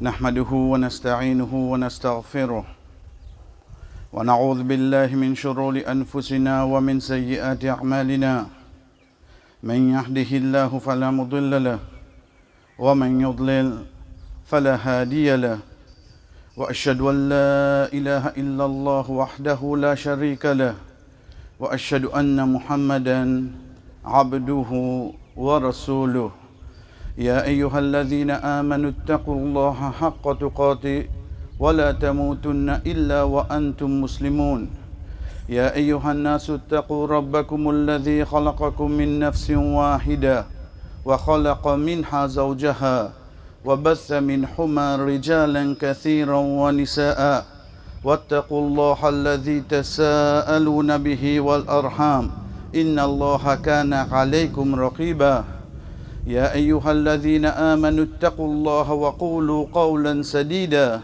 نحمده ونستعينه ونستغفره ونعوذ بالله من شرور أنفسنا ومن سيئات أعمالنا من يهده الله فلا مضل له ومن يضلل فلا هادي له وأشهد أن لا إله إلا الله وحده لا شريك له وأشهد أن محمدا عبده ورسوله يا أيها الذين آمنوا اتقوا الله حق تقاته ولا تموتن إلا وأنتم مسلمون يا أيها الناس اتقوا ربكم الذي خلقكم من نفس واحدة وخلق منها زوجها وبث منهما رجالا كثيرا ونساء واتقوا الله الذي تساءلون به والأرحام إن الله كان عليكم رقيبا يا أيها الذين آمنوا اتقوا الله وقولوا قولا سديدا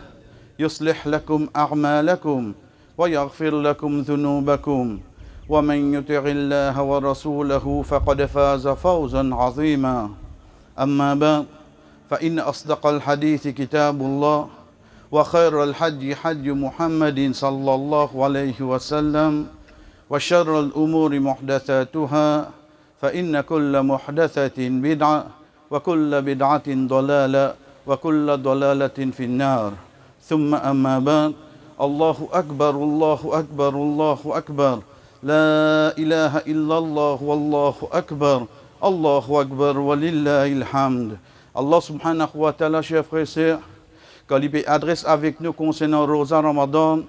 يصلح لكم أعمالكم ويغفر لكم ذنوبكم ومن يطع الله ورسوله فقد فاز فوزا عظيما أما بعد فإن أصدق الحديث كتاب الله وخير الحج حج محمد صلى الله عليه وسلم وشر الأمور محدثاتها فإن كل محدثة بدعة وكل بدعة ضلالة وكل ضلالة في النار ثم أما بعد الله أكبر الله أكبر الله أكبر لا إله إلا الله والله أكبر الله أكبر ولله الحمد. Allah subhanahu wa ta'ala, chers frères et sœurs, quand il adresse avec nous concernant Rosa Ramadan,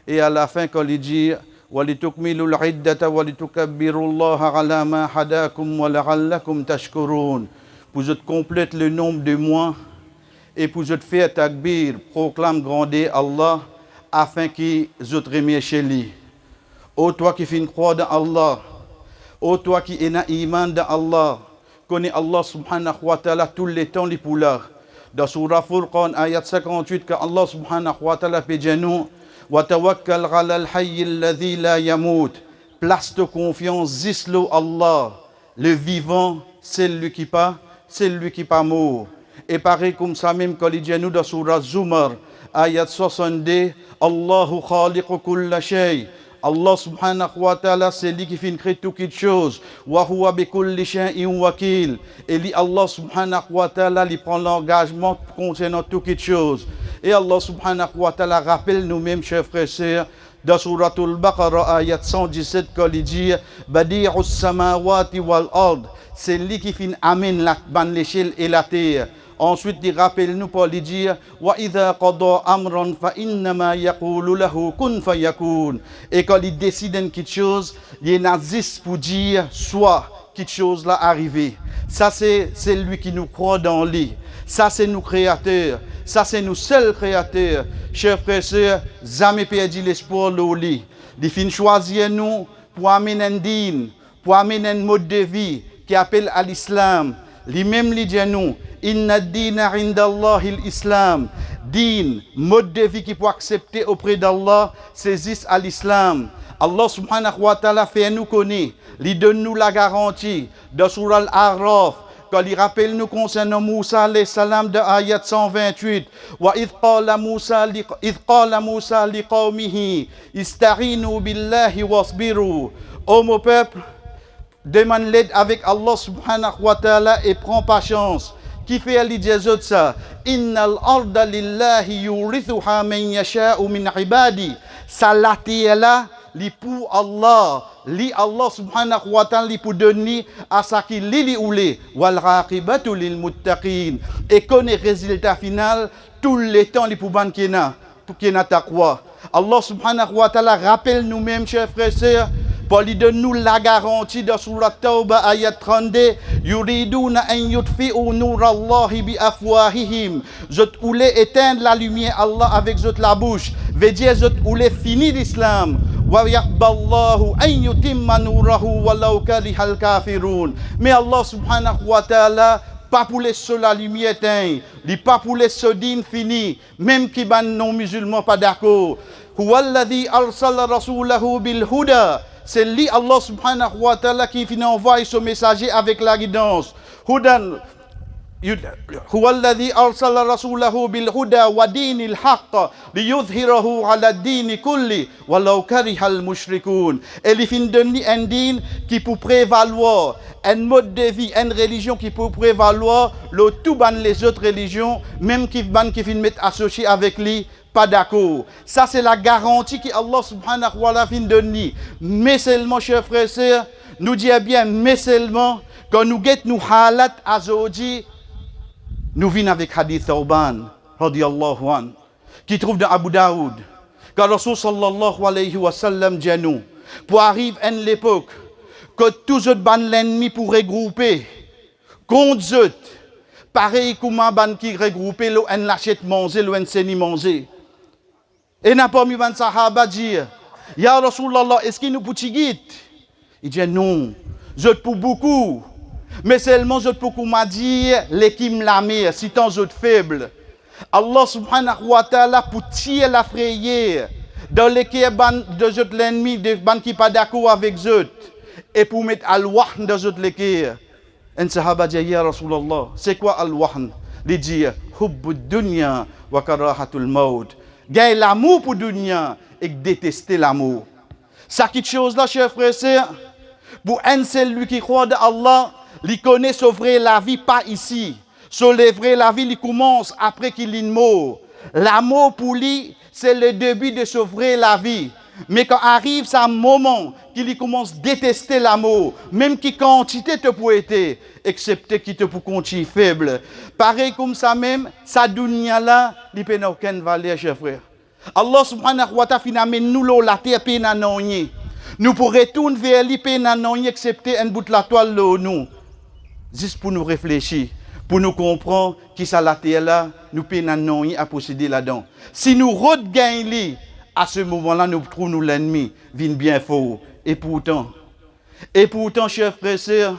et à la fin, quand il dit وَلِتُكْمِلُوا الْعِدَّةَ وَلِتُكَبِّرُوا اللَّهَ عَلَى مَا هَدَاكُمْ وَلَعَلَّكُمْ تَشْكُرُونَ. Pour je complète le nombre de mois et pour je faire takbir, proclame gronder Allah afin qu'il je remercie chez lui. Ô toi qui fais une croix dans Allah, ô toi qui es un iman dans Allah, connais Allah subhanahu wa ta'ala tous les temps les poulars. Dans Surah Furqan, ayat 58, que Allah subhanahu wa ta'ala peut dire nous, wa tawakkal ala al-hayy alladhi la yamut. Place de confiance, zislo Allah, le vivant, c'est lui qui pas mort. Et pareil comme ça même quand il dit nous dans Surah Zumar, ayat 62, Allahu khaliqu kulla shay. Allah subhanahu wa ta'ala, c'est lui qui fait créer toute chose. Wa huwa bi kulli shay'in wakil. Et lui, Allah subhanahu wa ta'ala, il prend l'engagement concernant toute chose. Et Allah subhanahu wa ta'ala rappelle nous-mêmes, chers frères et sœurs, dans Suratul Baqarah, ayat 117, quand il dit Badi'us samawati wal ard. C'est lui qui fait amène la ban l'échelle et la terre. Ensuite, il rappelle nous pour lui dire wa idha qada amran fa innama yaqulu lahu kun fayakun. Et quand il décide une quelque chose, il n'existe pour dire soit quelque chose là arrivé. Ça c'est lui qui nous croit dans lui. Ça c'est nous créateurs. Ça c'est nous seuls créateurs. Chers frères et sœurs, jamais perdu l'espoir de lui. Il fin choisir nous pour amener un din, pour amener un mode de vie qui appelle à l'islam. Lui-même lui dit nous, inna dina indallahi l'islam. Din, mode de vie qui peut accepter auprès d'Allah, c'est juste à l'islam. Allah subhanahu wa ta'ala fait nous connaître, il donne nous la garantie de Surah Al-A'raf, quand il rappelle nous concernant Moussa alayhi salam de ayat 128, wa idh qala Moussa li qawmihi istarinu billahi wasbiru. Ô mon peuple, demande l'aide avec Allah subhanahu wa ta'ala et prends patience. Qui fait ali jazot ça? Innal arda lillahi yurithuha man yasha'u min ibadi. Salati là, li pour Allah. Li Allah subhanahu wa ta'ala li pour donner à sa qui li oulé. Wal raqibatu lil muttaqin. Et connaît résultat final tout le temps li pour ban kena taqwa. Allah subhanahu wa ta'ala rappelle nous-mêmes, chers frères et sœurs, pour lui donner nous la garantie de Surat Tawbah ayat 32, yuriduna an yutfi'u nurallahi bi afwahihim. Je voulais éteindre la lumière Allah avec la bouche. Veut dire je voulais finir l'islam. Wa yaqballahu an yutimma nurahu walau karihal kafirun. Mais Allah subhanahu wa ta'ala pas pour les seuls la lumière éteinte, pas pour les sodines fini, même qui ban non musulmans pas d'accord. Huwa alladhi arsala rasulahu bil huda. C'est lui, Allah subhanahu wa ta'ala, qui finit envoyer ce messager avec la guidance. Hudan, هو الذي أرسل رسوله بالهدى ودين الحق ليظهره على الدين كله ولو كره المشركون. Et il fin donner un din qui peut prévaloir, un mode de vie, une religion qui peut prévaloir le tout ban les autres religions, même qui fin mettre associé avec lui. Pas d'accord. Ça, c'est la garantie que Allah subhanahu wa ta'ala fin donner. Mais seulement, chers frères et sœurs, nous disons bien, mais seulement, quand nous guettons nous halat azodi, nous venons avec Hadith Thawban, radiyallahu an, qui trouve dans Abu Daoud. Quand Rasul sallallahu alayhi wa sallam dit nous, pour arriver à l'époque, que tous autres ban l'ennemi pour regrouper, contre eux, pareil comme un ban qui regrouper, l'on l'achète manger, l'on s'eni manger. Et n'a pas mis ban sahaba dire, Ya Rasulallah, est-ce qu'il nous peut guide? Il dit non, je pour beaucoup. Mais seulement je peux m'a dire l'équipe la mer, si tant autres faibles. Allah subhanahu wa ta'ala pour tirer la frayeur dans lesquels de l'ennemi, de ban qui pas d'accord avec eux, et pour mettre al-wahn dans eux lesquels. Un sahaba dit ya Rasulallah, c'est quoi al-wahn? Il dit hubbud dunya wa karahatul maut. Gagne l'amour pour dunya et détester l'amour. Ça quelque chose là, chers frères et sœurs, pour un seul lui qui croit en Allah, il connaît sauver la vie pas ici. Sauver la vie, il commence après qu'il est mort. L'amour pour lui, c'est le début de sauver la vie. Mais quand arrive ce moment qu'il commence à détester l'amour, même qui quantité te peut être, excepté qui te peut continuer faible. Pareil comme ça même, sa dunya là, il n'a aucune valeur, chers frères. Allah subhanahu wa ta'ala finalement nous la terre pena nonye. Nous pourrons retourner vers lui pena nonye, excepté un bout de la toile là nous. Juste pour nous réfléchir, pour nous comprendre qui ça la terre là, nous pena nonye à posséder là-dedans. Si nous regagnons à ce moment-là, nous trouvons l'ennemi, vient bien fort. Et pourtant, chers frères et sœurs,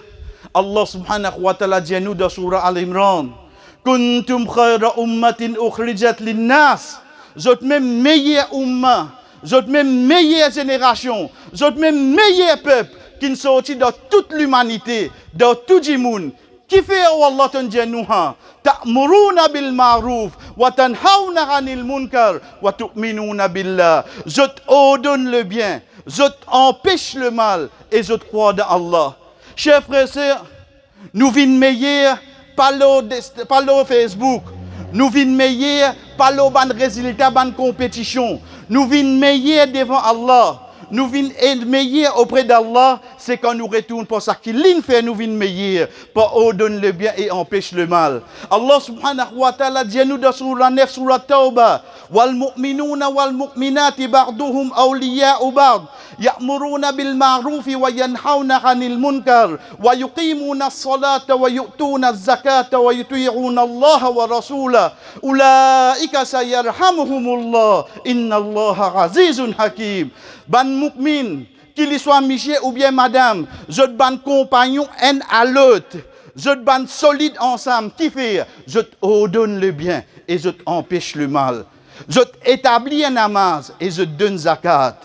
Allah subhanahu wa ta'ala dit à nous dans Surah Al-Imran, Kuntum khayra ummatin ukhrijat linnas. Vous êtes même meilleur umma, vous êtes même meilleure génération, vous êtes même meilleur peuple qui sont sortis dans toute l'humanité, dans tout le monde. Qui fait Allah tanjanuha ta'muruna bil ma'ruf wa tanhauna 'anil munkar wa tu'minuna billah. Je ordonne le bien, je empêche le mal et je crois dans Allah. Chers frères et sœurs, nous vîmes meilleurs par le Facebook. Nous vîmes meilleurs par le ban résultat ban compétition. Nous vîmes meilleurs devant Allah. Nous vîmes meilleurs auprès d'Allah, c'est quand nous retournons pour ça qu'il fait nous vîmes meilleurs, pour ordonner le bien et empêche le mal. Allah subhanahu wa ta'ala dit nous dans surah 9, surah Tawbah, wal mu'minuna wal mu'minati ba'duhum awliya'u ba'd, ya'muruna bil ma'rufi wa yanhauna 'anil munkar, wa yuqimuna as-salata wa yu'tuna az-zakata wa yuti'una Allah wa rasulahu. Ulaika sayarhamuhumullah, inna Allah azizun hakim. Ban mu'min, qu'il soit monsieur ou bien madame, je ban compagnon un à l'autre, je ban solide ensemble, qui fait, je ordonne le bien et je empêche le mal, je établis un namaz et je donne zakat.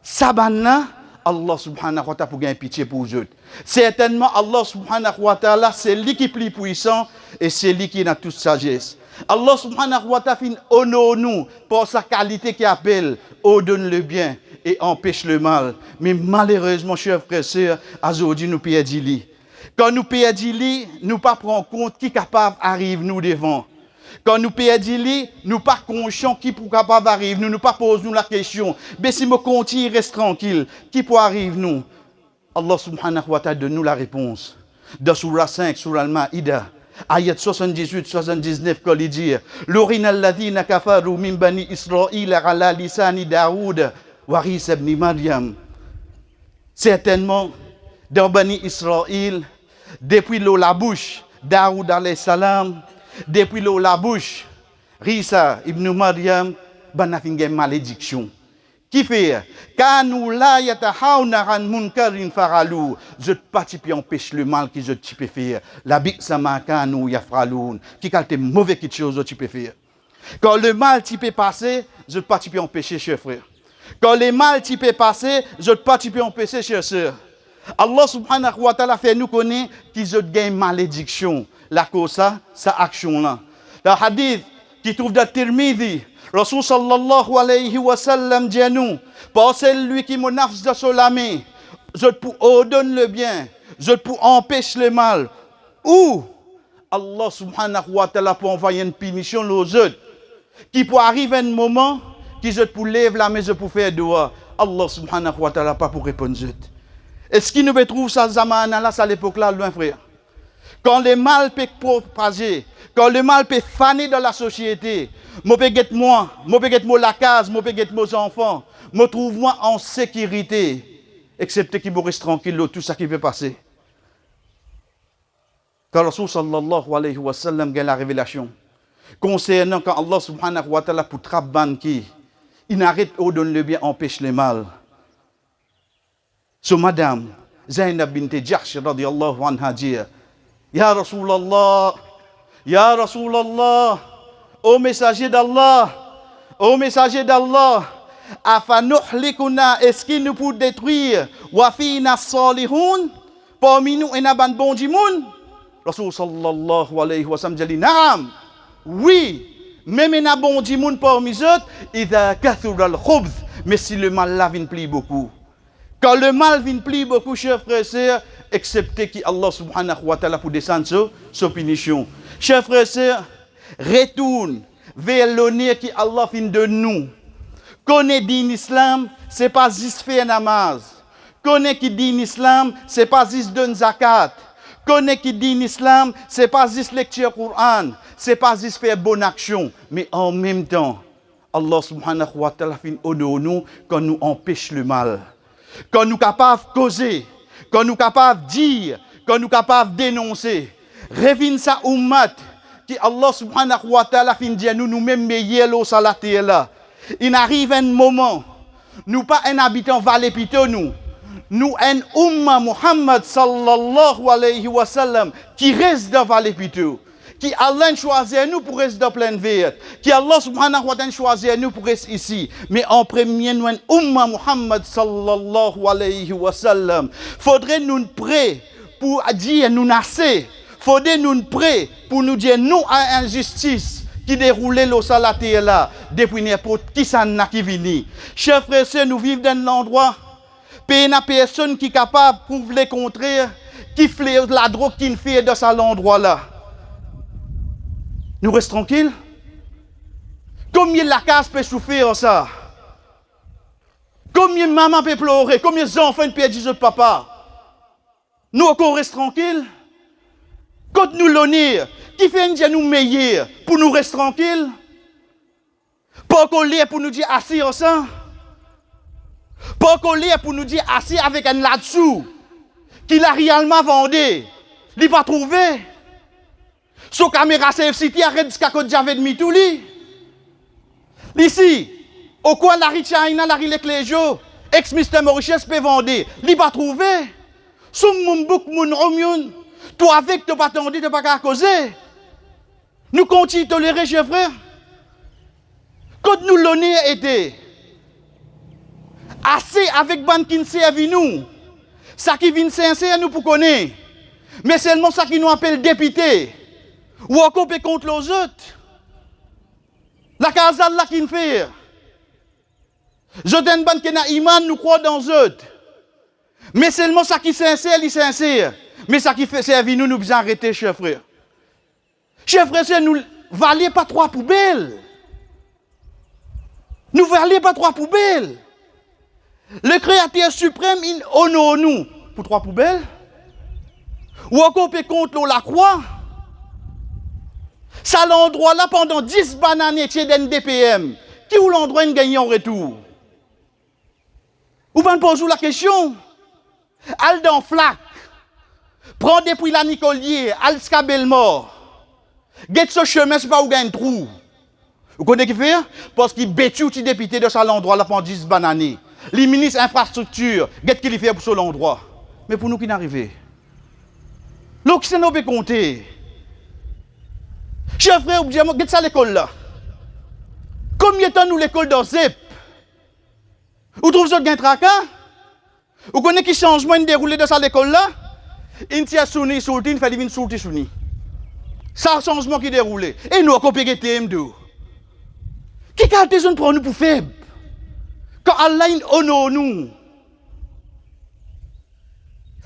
Ça ban là, Allah subhanahu wa ta'ala pour gagner pitié pour eux. Certainement Allah subhanahu wa ta'ala c'est lui qui est plus puissant et c'est lui qui a toute sagesse. Allah subhanahu wa ta'ala honore nous pour sa qualité qui appelle, ordonne le bien et empêche le mal. Mais malheureusement, chers frères et sœurs, aujourd'hui nous perdons. Quand nous perdons, nous ne prenons pas compte qui est capable d'arriver nous devant. Quand nous perdons, nous ne sommes pas conscients qui est capable d'arriver nous. Nous ne posons pas la question. Mais si nous continuons, reste tranquille. Qui peut arriver nous? Allah subhanahu wa ta'ala donne nous la réponse. Dans Surah 5, Surah Al-Ma'ida, ayat 78-79, quand il dit L'urina alladhina kafaru min bani Israël ala lisani Daoud wa Isa ibn Maryam. Certainement, dans Bani Israël, depuis la bouche Daoud alayhi salam, depuis la bouche Isa ibn Maryam, ben a fait une malédiction. Qui fait? Kanu la yatahawna an munkarin faralu. Je participe empêche le mal qui je peux faire. La bi'sa ma kanu yafralun. Qui quelque mauvais quelque chose tu peux faire. Quand le mal tu peux passer, je participe empêcher, chers frères. Quand le mal tu peux passer, je participe empêcher, chers sœurs. Allah subhanahu wa ta'ala fait nous connaître qu'ils ont gagné malédiction. la cause ça, sa action là. Le hadith qui trouve dans Tirmidhi, Rasul sallallahu alayhi wa sallam dit à nous, par celui qui me nafs de solami, je pour ordonne le bien, je pour empêche le mal, ou Allah subhanahu wa ta'ala pour envoyer une punition aux autres, qui pour arriver un moment, qui je pour lever la main, je pour faire doigt, Allah subhanahu wa ta'ala pas pour répondre aux autres. Est-ce qu'il nous trouve ça zamana là, à l'époque là, loin frère? Quand le mal peut propager, quand le mal peut faner dans la société, je peux get moi la case, je peux get mes enfants, je trouve moi en sécurité, excepté qu'il me reste tranquille, tout ça qui peut passer. Quand Rasul sallallahu alayhi wa sallam a la révélation, concernant quand Allah subhanahu wa ta'ala pour trabban qui, il n'arrête pas de donner le bien, empêche le mal. So madame, Zainab bint Jahsh radiyallahu anha dit, Ya Rasulallah, Ya Rasulallah, ô messager d'Allah, afanuhlikuna, est-ce qu'il nous peut détruire, wa fina salihun, parmi nous, il y a un bon dimoun? Rasul sallallahu alayhi wa sallam dit, Naam, oui, même il y a un bon dimoun parmi eux, idha kathura al-khubz, mais si le mal là vient plus beaucoup. Quand le mal vient plus beaucoup, chers frères et sœurs, excepté qui Allah subhanahu wa ta'ala pour descendre sur punition. Chers frères et sœurs, retourne vers l'honneur qui Allah fait de nous. Connais dit l'islam, c'est pas juste faire namaz. Connais qui dit l'islam, c'est pas juste donner zakat. Connais qui dit l'islam, c'est pas juste lecture Coran, c'est pas juste faire bonne action, mais en même temps, Allah subhanahu wa ta'ala fait honneur nous quand nous empêche le mal. Quand nous sommes capables de causer, quand nous sommes capables de dire, quand nous sommes capables de dénoncer, revient sa ummat, qui Allah subhanahu wa ta'ala fin dit nous nous-mêmes meilleurs sur la terre là. Il arrive un moment, nous pas un habitant Vallée Pito nous un umma Muhammad sallallahu alayhi wa sallam qui reste dans Vallée Pito. Qui Allah choisit nous pour rester dans pleine vie, qui Allah subhanahu wa ta'ala choisit nous pour rester ici, mais en premier nous umma Muhammad sallallahu alayhi wa sallam. Faudrait nous prêts pour dire nous assez, faudrait nous prêts pour nous dire nous à injustice qui déroulait l'eau salaté là depuis n'importe qui ça n'a qui vini. Chers frères et sœurs, nous vivons dans l'endroit pays n'a personne qui est capable de prouver le contraire, qui fait la drogue qui fait dans cet endroit là. Nous restons tranquilles. Combien la case peut souffrir ça? Combien de maman peut pleurer? Combien d'enfants peuvent dire papa? Nous encore restons tranquilles. Quand nous l'honneur, qui fait nous meilleurs pour nous rester tranquilles? Pas qu'on l'ait pour nous dire assis ensemble. Pas qu'on l'ait pour nous dire assis avec un là-dessous qui l'a réellement vendu. Il n'a pas trouvé. Son caméra CFCT arrête jusqu'à côté j'avais de tout li. Ici, au coin de la rue China, la rue Lecléjo, ex-Mister Mauritius peut vendre. Il pas trouvé. Son moun bouk moun romioun. Toi avec tu pas attendu, tu pas qu'à causer. Nous continuons de tolérer, chers frères. Quand nous l'honneur était assez avec ban qui servent nous, ça qui vient sincère nous pour connaître. Mais seulement ça qui nous appelle député. Ou encore contre les autres. La casale là qui nous fait. Je donne ban qui n'a iman, nous croit dans eux. Mais seulement ça qui est sincère, il est sincère. Mais ça qui fait servir nous, nous besoin arrêter, chers frères. Chers frères, nous ne valons pas trois poubelles. Nous ne valons pas trois poubelles. Le Créateur suprême, il honore nous pour trois poubelles. Ou encore contre la croix. Ça l'endroit là pendant 10 bananes et d'un DPM. Qui ou l'endroit une gagne en retour? Ou bien posez la question. Al dans flac. Prends depuis la Nicolier, al scabel mort. Get ce chemin, c'est pas où gagne trou. Vous connaissez qui fait? Parce qu'il bêtue petit député de ça l'endroit là pendant 10 bananes. Les ministres infrastructure, get qui fait pour ce l'endroit. Mais pour nous qui n'arrivons. L'autre c'est nous peut compter. Chers frères, vous dites ça l'école là. Combien de temps nous l'école dans ZEP? Vous trouvez ça un tracas? Vous connaissez qui changement déroulé dans ça l'école là? Il tient souni, soulti, il fait divine soulti souni. Ça, changement qui déroule. Et nous, on peut gagner qui qualité zone pour nous pour faible? Quand Allah honore nous,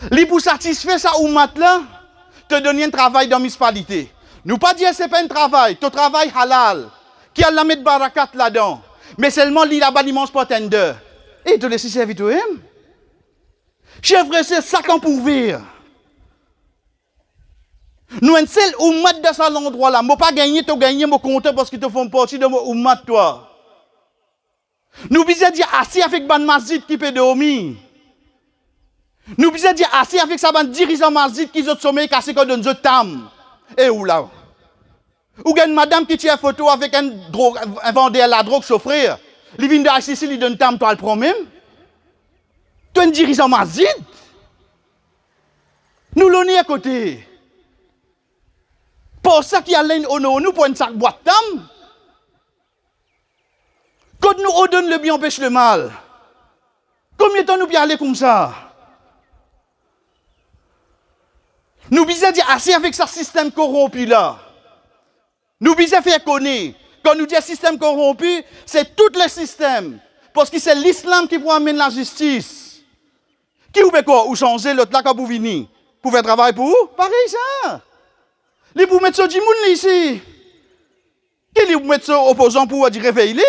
li pour satisfaire ça ou mat là, te donner un travail dans la municipalité. Nous pas dire c'est pas un travail, ton travail halal, qui a la mettre barakat là-dedans, mais seulement li la l'immense potender. Et te laisser servir toi-même. Chef frère, c'est ça qu'on peut ouvrir. Nous un seul ummat dans cet endroit là, moi pas gagner, tu gagner mon compte parce qu'ils te font partie de mon ummat toi. Nous besoin dire assez avec ban masjid qui peut dormir. Nous besoin dire assez avec sa ban dirigeant masjid qui ont sommeil cassé comme dans notre tam. Et où là? Ou gagne madame qui tire photo avec un vendeur la drogue chauffeur. Il vient de Haïti, il donne tam toi le prend même. Tu es un dirigeant masjid. Nous l'on est à côté. Pour ça qu'il y a l'un au nous pour une sac boîte tam. Quand nous ordonne le bien, empêche le mal. Combien de temps nous pouvons aller comme ça? Nous besoin dire assez avec ce système corrompu là. Nous besoin faire connaître. Quand nous disons système corrompu, c'est tout le système. Parce que c'est l'islam qui peut amener la justice. Qui ou quoi? Ou changer l'autre là quand vous venez? Pour faire travail pour vous? Pareil ça. Les pour mettre ça du monde ici. Qui les pour mettre ça opposant pour dire réveiller?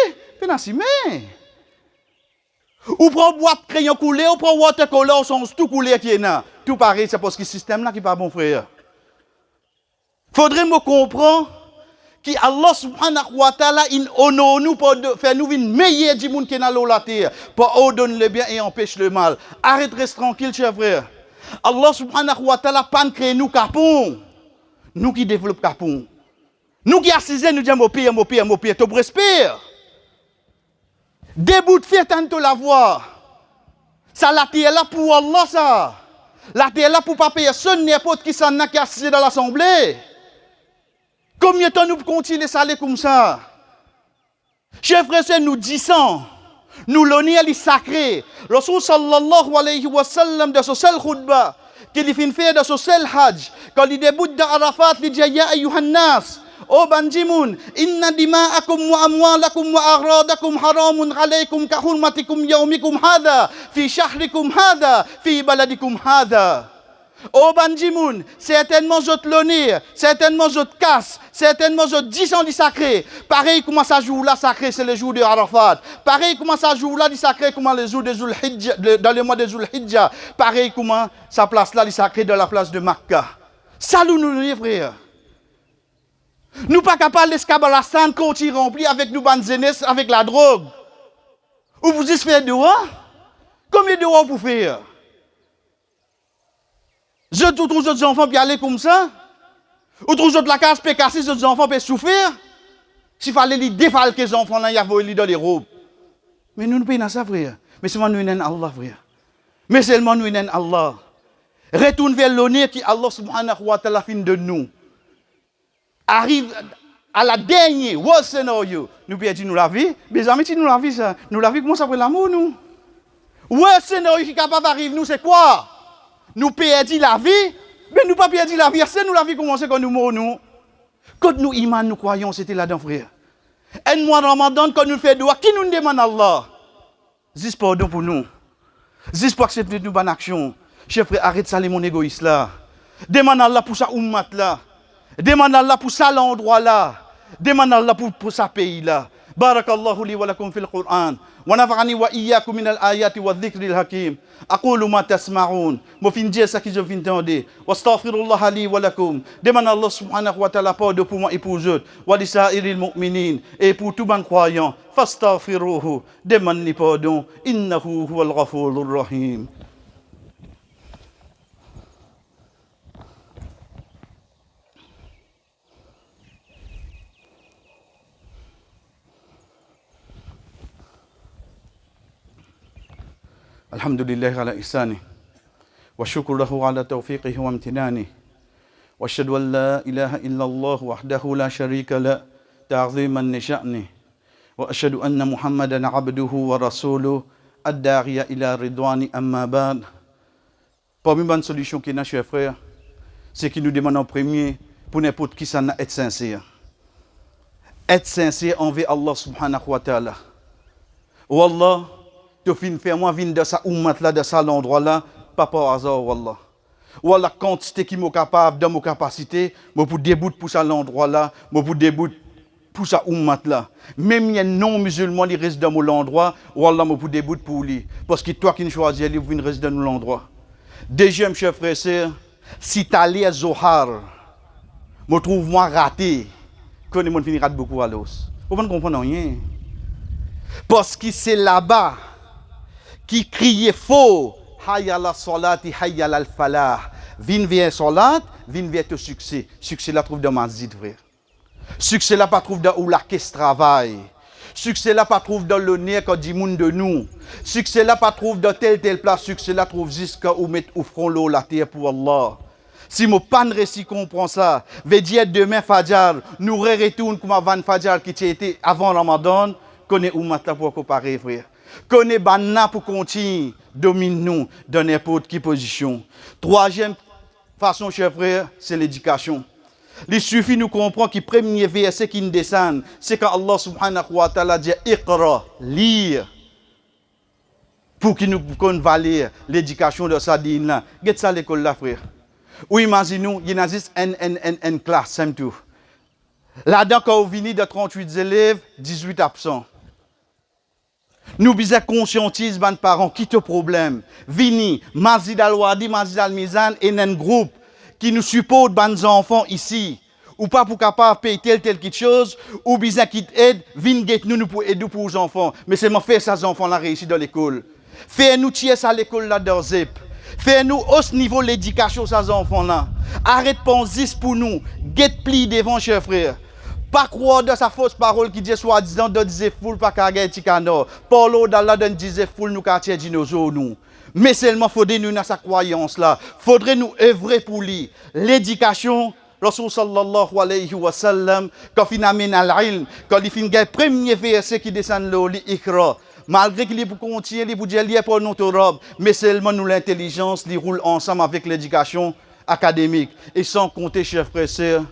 Ou prend boîte crayon coulé, ou prend watercolor, sont tout coulé qui est là. Tout pareil, c'est parce que le système là qui n'est pas bon, frère. Faudrait me comprendre que Allah subhanahu wa ta'ala honore nous pour faire nous une meilleure du monde qui est dans la terre, pour ordonner le bien et empêcher le mal. Arrête, reste tranquille, cher frère. Allah subhanahu wa ta'ala pas créé nous capons. Nous qui développons capons. Nous qui assisons, nous disons, mon pire, tu respires. Des bouts de fer, tant la voix. Ça, la terre là pour Allah, ça. La terre là pour ne pas payer seul n'importe qui s'en a qui assisté dans l'assemblée. Combien de temps nous continuons à aller comme ça? Chers frères, nous disons, nous l'honneur est sacré. Rasul sallallahu alayhi wa sallam, de ce seul khutbah, qu'il fait faire de ce seul hajj, quand il débute d'Arafat, il dit, ya ayyuhan nas, O banjimun, inna dima'akum wa amwalakum wa aghradakum haramun alaykum ka hurmatikum yawmikum hadha, fi shahrikum hadha, fi baladikum hadha. O banjimun, certainement je te l'honneur, certainement je te casse, certainement je te dis en dit sacré. Pareil comment ça joue là sacré, c'est le jour de Arafat. Pareil comment ça joue là dit sacré, comment le jour de Zulhijja, dans le mois de Zulhijja. Pareil comment sa place là dit sacré dans la place de Makkah. Salut nous les frères. Nous pas capables d'escabalassan quand il remplit avec nous banzenes, avec la drogue. Ou vous dites faire dehors? Combien de dehors vous faire? Je trouve tous les enfants qui aller comme ça? Ou tous la case peut casser, les enfants peuvent souffrir? S'il fallait les défalquer les enfants là, il y a volé dans les robes. Mais nous ne payons pas ça, frère. Mais seulement nous n'en Allah, frère. Mais seulement nous n'en Allah. Retourne vers l'honneur qui Allah subhanahu wa ta'ala fin de nous. Arrive à la dernière worst scénario, nous pouvons dire nous la vie, mes amis, nous la vie ça, nous la vie comment ça fait l'amour nous? Worst scénario qui est capable d'arriver nous c'est quoi? Nous perdons la vie, mais nous pas perdre la vie, c'est nous la vie commencer quand nous mourons nous. Quand nous iman nous croyons c'était là-dedans frère. Un mois de Ramadan quand nous faisons doigt, qui nous demande Allah? Juste pardon pour nous. Juste pour accepter nous bonne action. Chef frère arrête ça les mon égoïste là. Demande Allah pour ça ummat là. Demande Allah pour ça l'endroit là. Demande Allah pour ça pays là. Barakallahu li wa lakum fil Qur'an. Wa nafa'ani wa iyyakum min al-ayati wa dhikril hakim. Aqulu ma tasma'un. Mo fin dire ça que je viens d'entendre. Wastaghfirullah li wa lakum. Demande Allah subhanahu wa ta'ala pardon pour moi et pour eux. Wa li sa'iril mu'minin et pour tout bon croyant. Fastaghfiruhu. Demande pardon. Innahu huwal ghafurur rahim. الحمد لله على إحسانه والشكر له على توفيقه وامتنانه وأشهد أن لا إله إلا الله وحده لا شريك له تعظيما لشأنه وأشهد أن محمدا عبده ورسوله الداعي إلى رضوان أما بعد. Parmi les solutions qu'il y a, chers frères, c'est qu'il nous demande en premier pour n'importe qui ça être sincère. Être sincère envers Allah subhanahu wa ta'ala. Wallah, tu fin faire moi vin de ça ummat là, de ça l'endroit là, pas par hasard, wallah. Wallah, quantité qui m'est capable, de mon capacité, moi pour débout pour ça l'endroit là, moi pour débout pour ça ummat là. Même les non-musulmans, ils restent dans mon endroit, wallah, moi pour débout pour lui. Parce que toi qui ne choisis, ils viennent rester dans l'endroit. Deuxième, chers frères et sœurs, si tu allé à Zohar, je trouve moi raté, que les gens finissent beaucoup à l'os. Vous ne comprenez rien. Parce que c'est là-bas qui criait faux. Hayya la salati, hayya la falah. Vin vers salat, vin vers ton succès. Succès là trouve dans masjid, frère. Succès là pas trouve dans où l'orchestre travaille. Succès là pas trouve dans l'honneur qu'on dit monde de nous. Succès là pas trouve dans telle place. Succès là trouve jusqu'à où mettre au front l'eau la terre pour Allah. Si mon pan récit comprend ça, veut dire demain Fajr, nous retournons comme avant Fajr qui était avant Ramadan, connaît où maintenant pour comparer, frère. Connaît banna pour continuer domine nous dans n'importe quelle position. Troisième façon, chers frères, c'est l'éducation. Il suffit de nous comprendre que le premier verset qui nous descend, c'est quand Allah subhanahu wa ta'ala dit Iqra, lire, pour qu'il nous puissions valer l'éducation de sa dîne là. Qu'est-ce ça l'école là, frère? Ou imaginez-nous, il y a juste une classe, c'est tout. Là-dedans, quand on vient de 38 élèves, 18 absents. Nous devons conscientiser les parents qui ont problème. Vini, Mazid al-Wadi, Mazid al-Mizan et un groupe qui nous supporte les enfants ici. Ou pas pour capable payer telle quelque chose, ou bien qui aide, viens nous pour aider pour les enfants. Mais c'est moi faire ces enfants-là réussir dans l'école. Fais-nous tirer ça à l'école là dans ZEP. Fais-nous au niveau de l'éducation de ces enfants-là. Arrête de penser pour nous. Get pli devant, chers frères. Pas croire de sa fausse parole qui dit soi-disant de disait foule pas qu'à gagner tikano. Paulo d'Allah de disait foule nous qu'à tirer dinosaures nous. Mais seulement faudrait nous dans sa croyance là. Faudrait nous œuvrer pour lui. L'éducation, Rasul sallallahu alayhi wa sallam, quand il amène à l'ilm, quand il finit le premier verset qui descend là, l'ikra. Malgré qu'il est pour continuer, il est pour dire lié pour notre robe, mais seulement nous l'intelligence, il roule ensemble avec l'éducation académique. Et sans compter, chers frères et sœurs,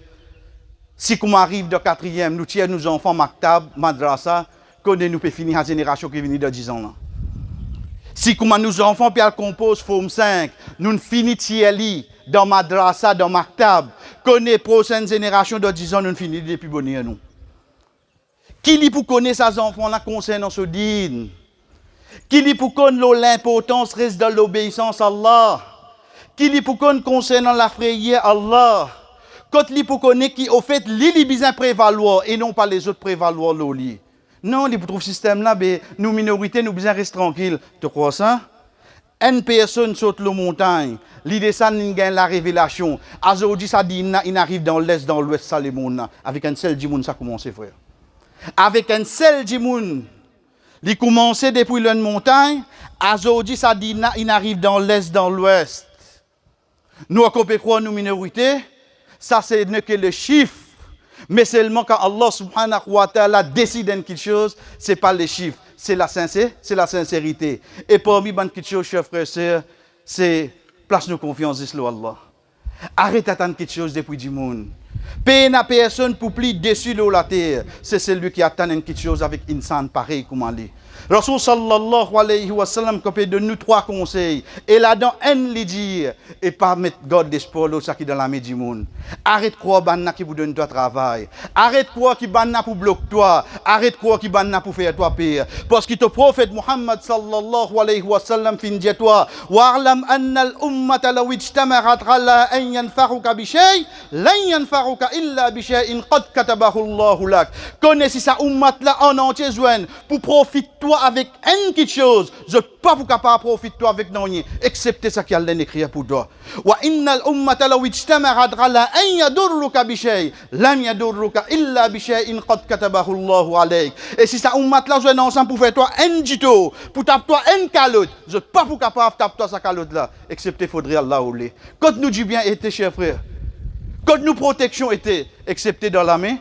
si nous arrivons de 4e, nous tirons nos enfants maktab, madrasa, nous peut finir la génération qui vient de 10 ans là. Si nos enfants puis composent forme 5, nous finissons dans madrasa, dans maktab, connaît prochaine génération de 10 ans, nous finissons depuis bonheur nous. Qui li pour connaître ces enfants-là concernant ce dîne? Qui li pour connaître l'importance reste dans l'obéissance à Allah? Qui li pour connaître concernant la frayeur à Allah? Quand li pour connaître qui au fait li besoin prévaloir et non pas les autres prévaloir l'oli. Non, li pour trouver système là, ben nous minorités nous besoin rester tranquille. Tu crois ça? Une personne saute la montagne, li descend il gagne la révélation. Aujourd'hui ça dit il arrive dans l'est, dans l'ouest ça les monde avec un seul dimoun ça commence frère. Avec un seul dimoun, il commence depuis la montagne, aujourd'hui ça dit il arrive dans l'est, dans l'ouest. Nous, on peut croire nous minorités, ça c'est que le chiffre, mais seulement quand Allah subhanahu wa ta'ala décide quelque chose, ce n'est pas les chiffres, c'est la sincérité. Et parmi les petites choses, chers frères et sœurs, c'est place nos confiance en Allah. Arrête d'attendre quelque chose depuis du monde. Paye na personne pour plus dessus de la terre. C'est celui qui attend quelque chose avec une insan pareil comme Ali. Rasul sallallahu alayhi wa sallam copie de nous 3 conseils. Et là-dedans, un lui dit, et pas mettre God d'espoir ça qui dans la main du monde. Arrête quoi banna qui vous donne toi travail. Arrête quoi qui banna pour bloquer toi. Arrête quoi qui banna pour faire toi pire. Parce que le prophète Muhammad sallallahu alayhi wa sallam fin dit toi, wa'lam anna al-ummata law ijtama'at ala an yanfa'uka bi shay, lan yanfa'uka illa bi shay'in qad katabahu Allahu lak. Connais si sa ummat là en entier joine pour profiter toi avec une petite chose, je ne peux pas vous capable profiter toi avec non rien, excepté ça qui a écrit pour toi. Wa innal ummata law ijtama'at ala an yadurruka bi shay, lam yadurruka illa bi shay'in qad katabahu Allahu alayk. Et si ça ummat là joine ensemble pour faire toi un dito, pour taper toi une calotte, je ne peux pas vous capable taper toi sa calotte là, excepté faudrait Allah ou les. Quand nous du bien était chers frères. Quand nous protection était, excepté dans la main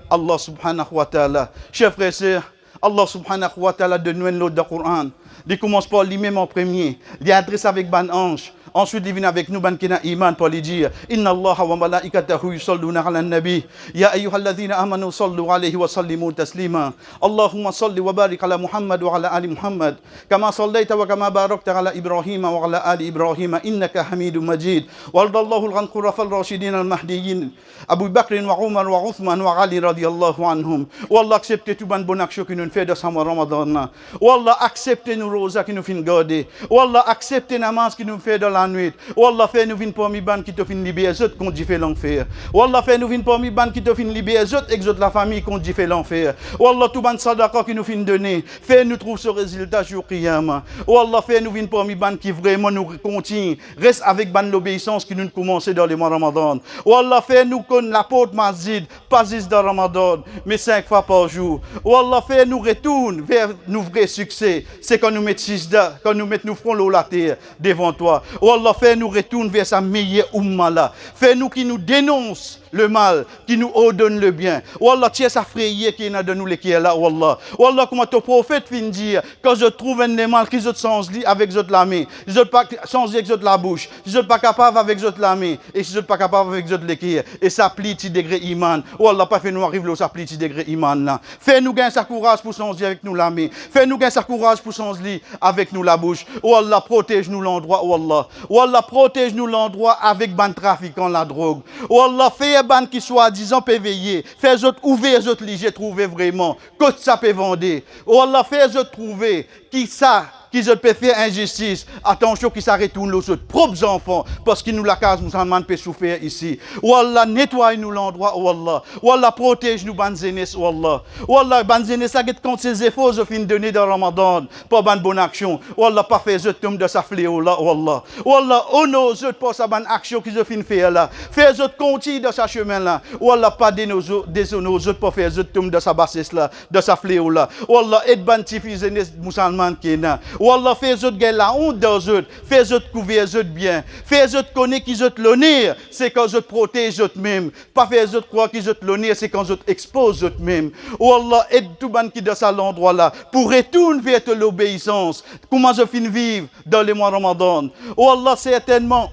Allah subhanahu wa ta'ala. Chers frères et sœurs, Allah subhanahu wa ta'ala de nous l'autre dans le Coran. Il commence par lui-même en premier. Il adresse avec ban ange Ensuite, il vient avec nous, ban qui n'a iman, pour lui dire, Inna Allah wa malaikatahu yusalluna ala nabi, ya ayyuhalladhina amanu sallu alayhi wa sallimu taslima. Allahumma salli wa barik ala Muhammad wa ala ali Muhammad, kama sallaita wa kama barakta ala Ibrahim wa ala ali Ibrahim, innaka hamidun majid. Wardallahu al-khulafa al-rashidin al-mahdiyyin, Abu Bakr wa Umar wa Uthman wa Ali radiyallahu anhum. Wallah, acceptez tout ban bon action que nous fait de ce mois Ramadan. Wallah, acceptez nous rosa qui nous fin garder. Wallah, acceptez namaz qui nous fait dans la nuit. Wallah, fait nous vin parmi ban qui te fin libérer autres qu'on dit fait l'enfer. Wallah, fait nous vin parmi ban qui te fin libérer autres exode la famille qu'on dit fait l'enfer. Wallah, tout ban sadaqa qui nous fin donner. Fait nous trouve ce résultat jour qiyamah. Wallah, fait nous vin parmi ban qui vraiment nous continue. Reste avec ban l'obéissance qui nous commence dans le mois Ramadan. Wallah, fait nous connaître l'apôtre Mazid, pas juste dans Ramadan, mais 5 fois par jour. Wallah, fait nous retourne vers nos vrais succès. C'est quand nous mettons sisda, quand nous mettons nous front l'eau la terre devant toi. Wallah, fait nous retourne vers sa meilleure umma là. Fais nous qui nous dénonce le mal, qui nous ordonne le bien. Wallah, tiens sa frayé qui est de nous les qui est là, Wallah. Wallah, comment ton prophète fin dire, quand je trouve un mal qui se sens avec zot la main, je ne pas changer avec zot la bouche, je ne pas capable avec zot la main, et je ne pas capable avec zot l'équerre, et ça plie petit degré iman. Wallah, pas fait nous arriver là, ça plie petit degré iman là. Fais nous gagner sa courage pour changer avec nous la main. Fais nous gagner sa courage pour changer avec nous la bouche. Wallah, protège nous l'endroit, Wallah. Wallah, protège nous l'endroit avec ban trafiquant la drogue. Wallah, fais ban qui soit disant peut veiller. Fais autres ouvrir autres li, j'ai trouvé vraiment. Côte ça peut vendre. Wallah, fais autres trouver qui ça qui se peut faire injustice. Attention qui s'arrête tous nos propres enfants parce qu'ils nous la case musulmane peut souffrir ici. Wallah, nettoie nous l'endroit, Wallah. Wallah, protège nous ban jeunesse, Wallah. Wallah, ban jeunesse ça get compte ses efforts je fin donner dans Ramadan pour ban bonne action. Wallah, pas faire je tombe de sa fléau là, Wallah. Wallah, honore je pour sa bonne action qui je fin faire là. Faire je continue dans sa chemin là. Wallah, pas déshonore je pour faire je tombe de sa bassesse là, de sa fléau là. Wallah, aide ban tifi jeunesse musulmane qui est là. Wallah, fais autres gars la honte dans eux, fais autres couvrir autres bien, fais autres connaître qu'ils autres l'honneur, c'est quand je protège eux même, pas fais autres croire qu'ils autres l'honneur, c'est quand je expose eux même. Wallah, aide tout ban qui dans cet endroit là pour retourner vers l'obéissance. Comment je finis vivre dans les mois Ramadan? Wallah, certainement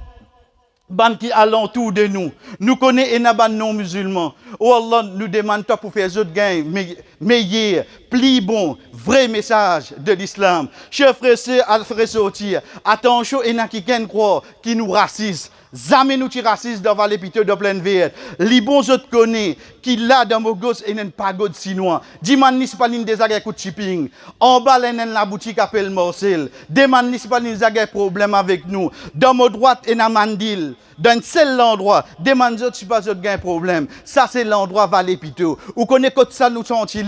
ban qui alentour de nous, nous connaissons et ban non musulmans. Oh Allah, nous demande toi pour faire autres gains, meilleur, plus bon, vrai message de l'islam. Chers frères et sœurs, attention et n'a qui croit qui nous raciste. Jamais nous qui racistes devant les piteux de pleine vie. Les bons je te connais, qui là dans mon gosse et n'en pas god sinois. Dis-moi n'est pas des agents de shipping. En bas la boutique appelle Marcel. Demande n'est pas des agents problème avec nous. Dans mon droite et dans Mandil. Dans seul endroit, demande je si pas de gain problème. Ça c'est l'endroit Vallée Piteux. Vous connaissez que ça nous senti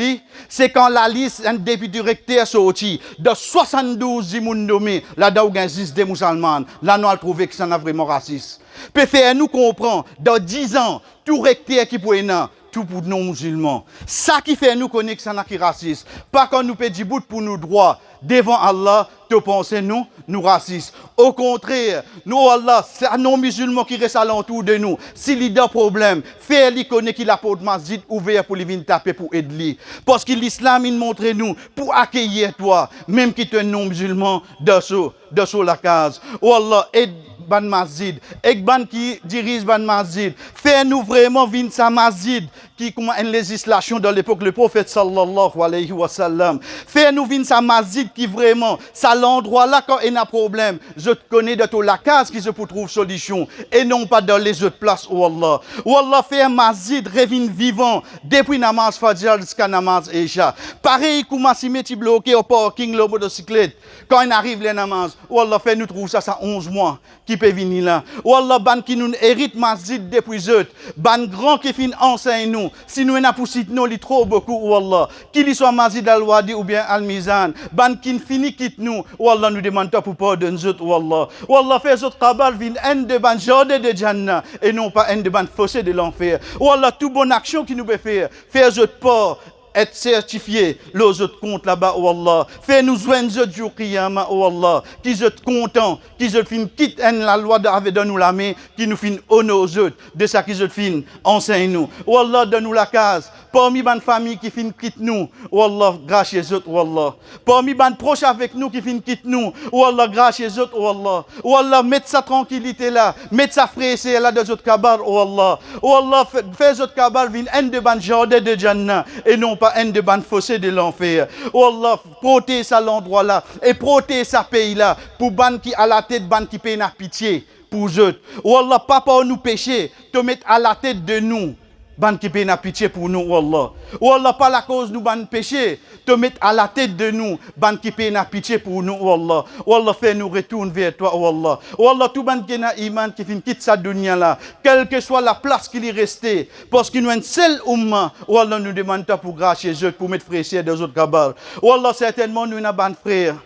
c'est quand la liste un député recteur sorti de 72 imouns nommés, là-dedans il y a 10 des musulmans. Là nous avons trouvé que ça n'a vraiment raciste. Peut faire nous comprendre dans 10 ans tout recteur qui pourrait tout pour non musulmans. Ça qui fait nous connaître que ça n'a qui raciste. Pas quand nous peut dire bout pour nous droits devant Allah, te pensez nous racistes. Au contraire, nous Allah, c'est un non-musulman qui reste alentour de nous. S'il y a un problème, fais-lui connaître qu'il a pour masjid ouvert pour lui venir taper pour aider. Parce que l'islam, il montre nous pour accueillir toi, même qui est un non-musulman de la case. Oh Allah, aide ban masjid, et ban qui dirige ban masjid. Fais-nous vraiment venir sa masjid qui comme une législation dans l'époque le prophète sallallahu alayhi wa sallam. Fais-nous venir sa masjid qui vraiment, ça l'endroit là quand il y a un problème, je te connais de toute la case qui se pour trouver solution et non pas dans les autres places, oh Allah. Oh Allah, fais un masjid revient vivant depuis namaz fajr jusqu'à namaz isha. Pareil comme si metti bloqué au parking le motocyclette quand il arrive les namaz. Oh Allah, fais nous trouver ça 11 mois qui peut venir là. Oh Allah, ban qui nous hérite masjid depuis eux, ban grand qui fin enseigne nous. Si nous n'avons pas nous li trop beaucoup, oh Allah, qu'il soit masjid al-Wadi ou bien al-Mizan, ban qui finit quitte nous, oh Allah, nous demandons pour pardon nous, oh Allah. Oh Allah, fais autres kabal vin un de ban jardin de Jannah et non pas un de ban fossé de l'enfer. Oh Allah, toute bonne action qui nous peut faire, fais autres pas être certifié, les autres comptes là-bas, oh Allah. Fais-nous joindre ce jour qiyamah, oh Allah, qui sont contents, qui sont fin quitte la loi d'avait donné nous la main, qui nous fin honneur aux autres, de ça qui sont fin enseigne nous. Oh Allah, donne-nous la case, Parmi ban famille qui fin quitte nous, Wallah, grâce à eux, Wallah. Parmi ban proches avec nous qui fin quitte nous, Wallah, grâce à eux, Wallah. Wallah, mettez sa tranquillité là, mettez sa fraîcheur là de autres kabar, Wallah. Wallah, fais autres kabar vin un de ban jardin de Jannah et non pas un de ban fossé de l'enfer. Wallah, protège ça l'endroit là et protège sa pays là pour ban qui à la tête, ban qui paye na pitié pour eux. Wallah, pas pour nous pécher, te mettre à la tête de nous. Ban qui paye na pitié pour nous, Wallah. Wallah, pas la cause nous ban péché, te mettre à la tête de nous, ban qui paye na pitié pour nous, Wallah. Wallah, fais nous retourner vers toi, Wallah. Wallah, tout ban qui na iman qui fin quitte sa dunya là, quelle que soit la place qu'il est resté, parce qu'il nous a une seule umma, Wallah, nous demande pour grâce chez eux, pour mettre fraîcheur des autres kabar. Wallah, certainement, nous avons ban frère,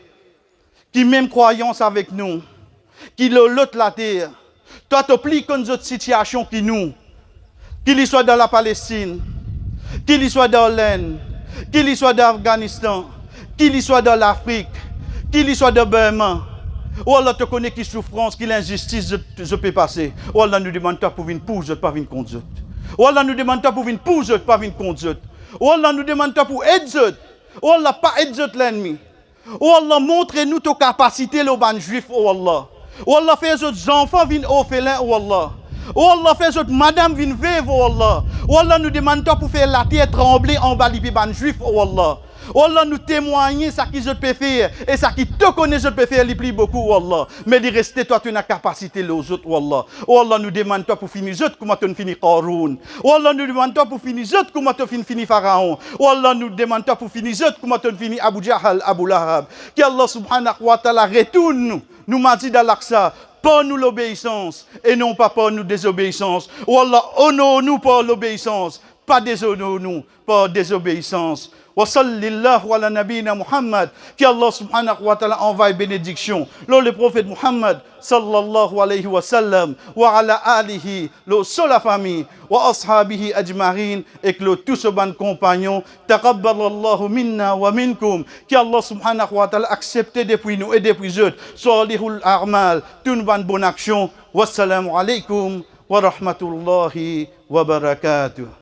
qui même croyance avec nous, qui l'autre la terre. Toi, tu plies comme autres situations qui nous, qu'il soit dans la Palestine, qu'il soit dans l'Inde, qu'il soit dans l'Afghanistan, qu'il soit dans l'Afrique, qu'il soit dans Burma. Oh Allah, tu connais qui souffrance, qui l'injustice je peux passer. Oh Allah, nous demande toi pour venir pour eux, pas venir contre eux. Oh Allah, nous demande toi pour venir pour eux, pas venir contre eux. Oh Allah, nous demande toi pour aider eux. Oh Allah, pas aider l'ennemi. Oh Allah, montre-nous ta capacité, le ban juif, oh Allah. Oh Allah, fais aux enfants venir orphelins, oh Allah. Oh Allah, fais autres madame vin veuve, oh Allah. Oh Allah, nous demandons pour faire la terre trembler en bas les ban juif, oh Allah. Oh Allah, nous témoigner ça qui je peux faire et ça qui te connaît je peux faire les plus beaucoup, oh Allah. Mais de rester toi tu as capacité les autres, oh Allah. Oh Allah, nous demandons toi pour finir autres comment tu finis Qaroun. Oh Allah, nous demandons toi pour finir autres comment tu finis Pharaon. Oh Allah, nous demandons toi pour finir autres comment tu finis Abu Jahal, Abu Lahab. Que Allah subhanahu wa ta'ala retourne nous m'a dit dans l'Aqsa. Par nous l'obéissance et non pas par nous désobéissance. Oh Allah, honore-nous par l'obéissance, pas déshonore-nous par désobéissance. Wa sallallahu ala nabina Muhammad, qui Allah subhanahu wa ta'ala envoie bénédiction. Le prophète Muhammad sallallahu alayhi wa sallam, wa ala alihi, le seul famille, wa ashabihi ajmarin, et que tous ses bons compagnons, taqabbalallahu minna wa minkum, qui Allah subhanahu wa ta'ala accepte depuis nous et depuis eux, salihul a'mal, toute bonne action. Wassalamu alaykum wa rahmatullahi wa barakatuh.